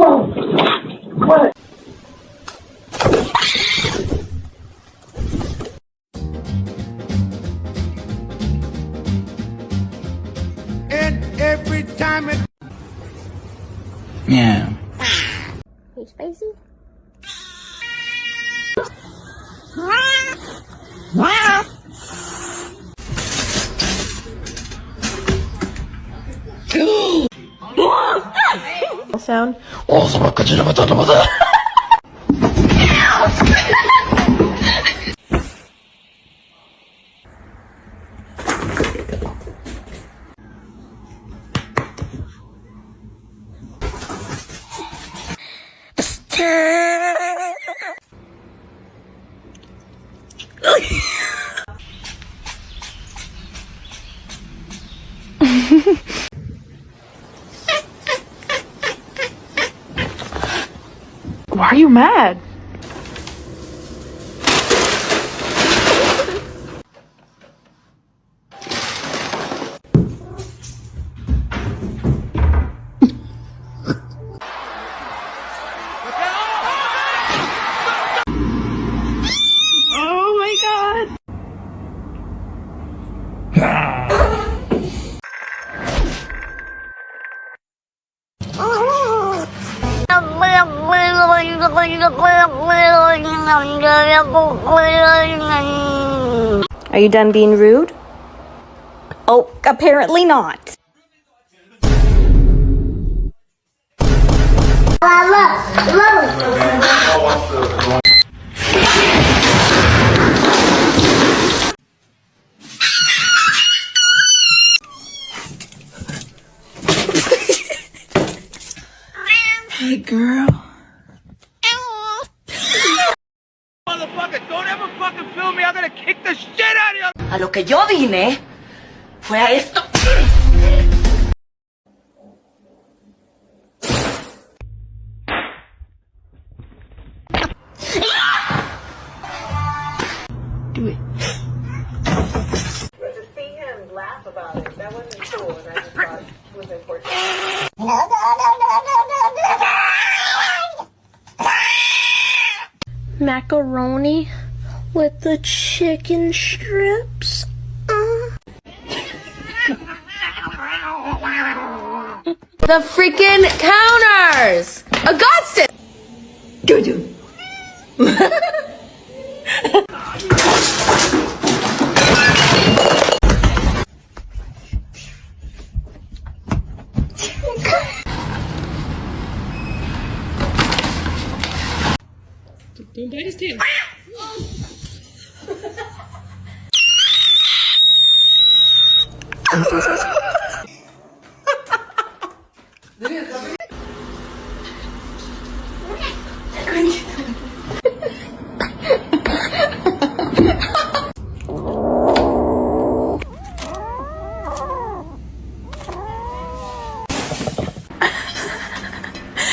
What? And every time it... Yeah. Hey, spicy? Sound. Why are you mad? Oh my god. Are you done being rude? Oh, apparently not. Hey, girl. Motherfucker, don't ever fucking film me. I'm gonna kick the shit out of you. A lo que yo vine fue a esto. Do it. To see him laugh about it, that wasn't cool, and I just thought it was important. Macaroni with the chicken strips. The freaking counters! Augustus! Doo-doo. Don't bite his tail.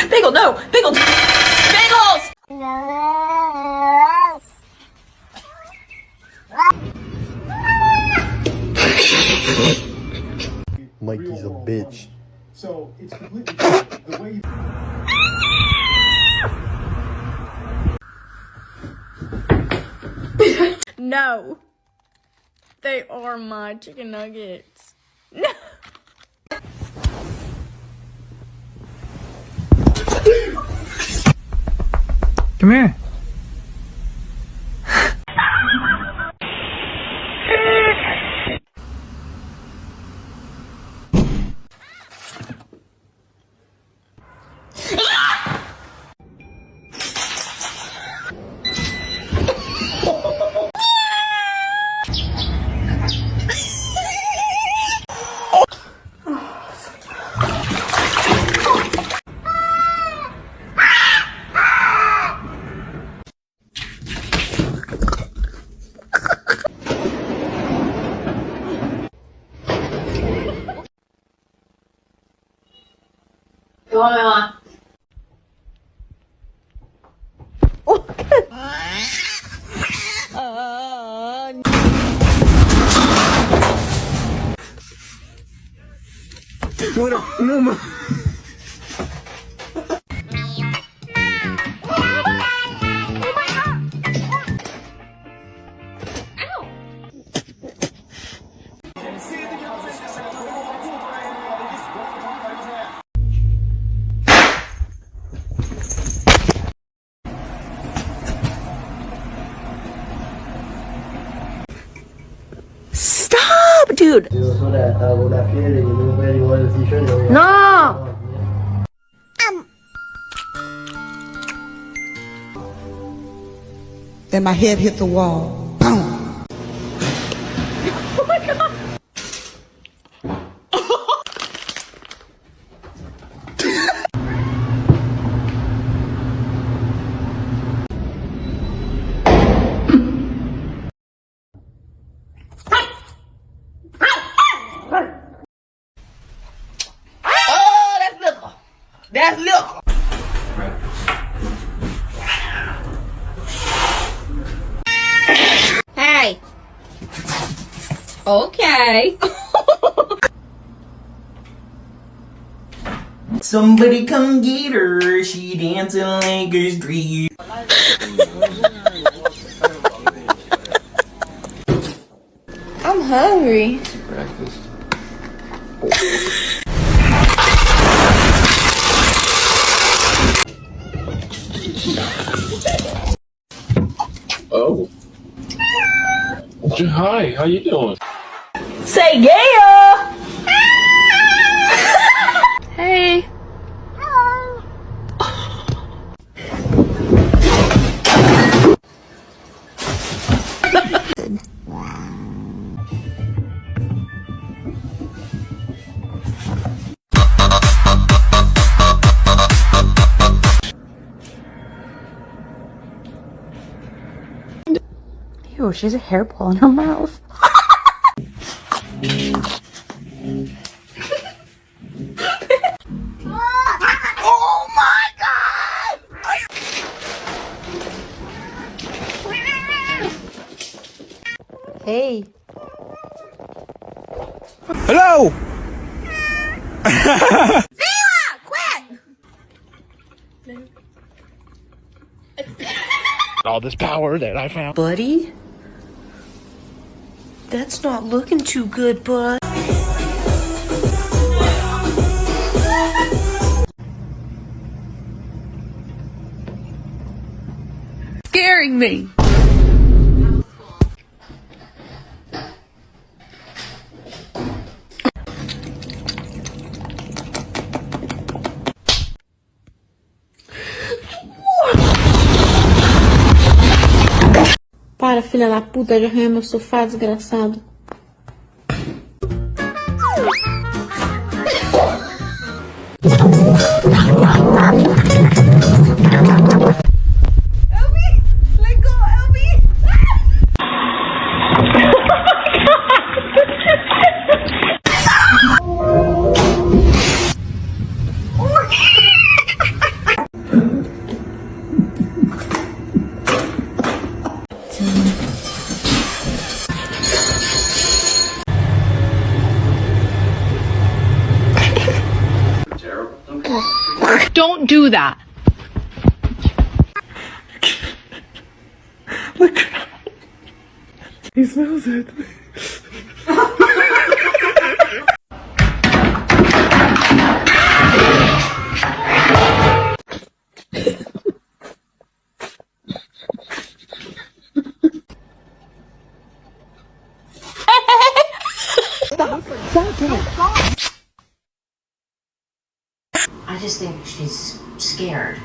Bagel, no! Bagel! Bagels! Mikey's a bitch. So it's completely different. The way you... No. They are my chicken nuggets. No. Come here. No, no, no. dude. No. Then my head hit the wall. Boom. Oh, that's liquor. That's liquor. Hey. Okay. Somebody come get her, she dancing like a street. I'm hungry. Breakfast. Oh. Hi, how you doing? Say yeah. Hey. Ew, she has a hair ball in her mouth. Oh my God. Hey. Hello! All this power that I found. Buddy? That's not looking too good, bud. Scaring me. Para, filha da puta, já arranhou meu sofá, desgraçado. Don't do that. Look. He smells it. I just think she's scared.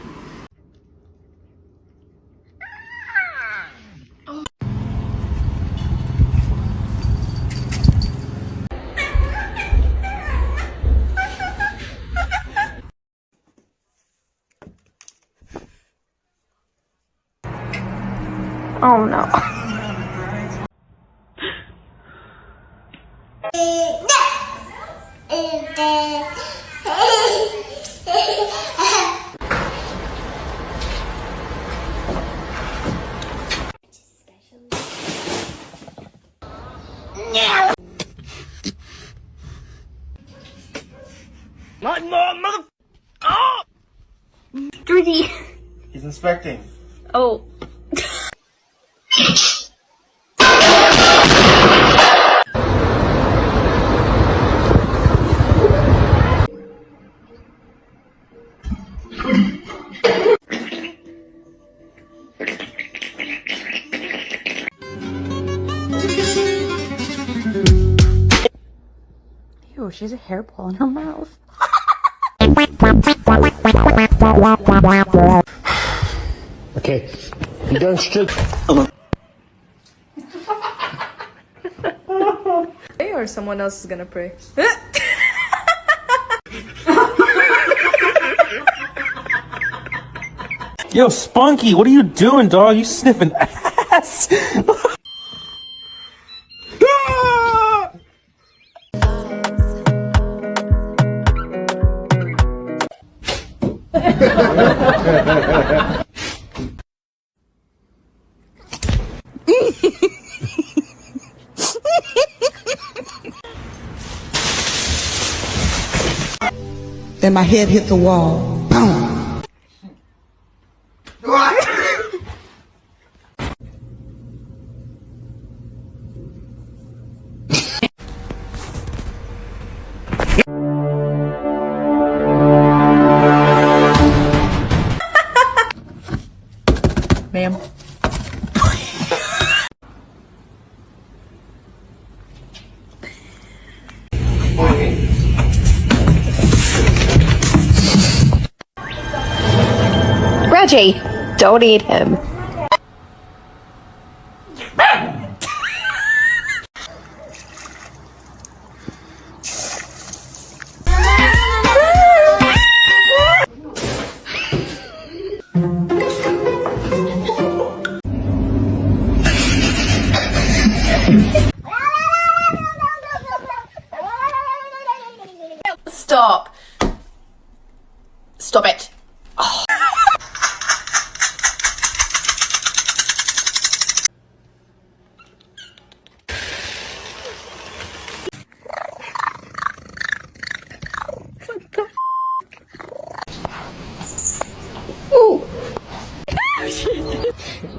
Oh no. Not more, mother. Oh! 3D. He's inspecting. Oh. she has a hairball in her mouth. Okay, you done straight. Or someone else is gonna pray. Yo, Spunky, what are you doing, dog? You sniffing ass. Then my head hit the wall. Boom. Ma'am. Reggie, don't eat him. Stop. Stop it. Oh. Ooh.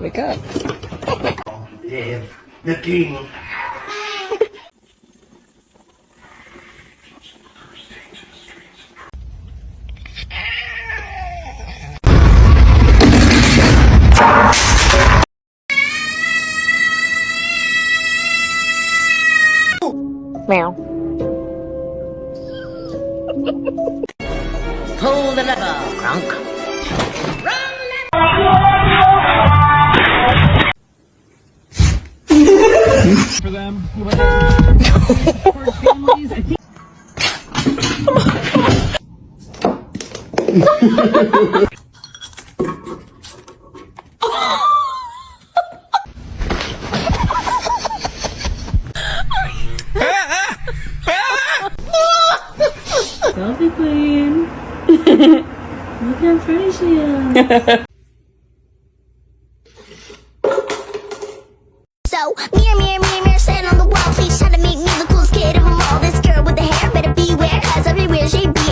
Wake up. Yeah, the king. Meow. Pull the lever, Crunk. For them who have poor families, I think. Selfie queen. Look how pretty she is. So, mirror, stand on the wall. Please try to make me the coolest kid of them all. This girl with the hair better beware, cause everywhere she be.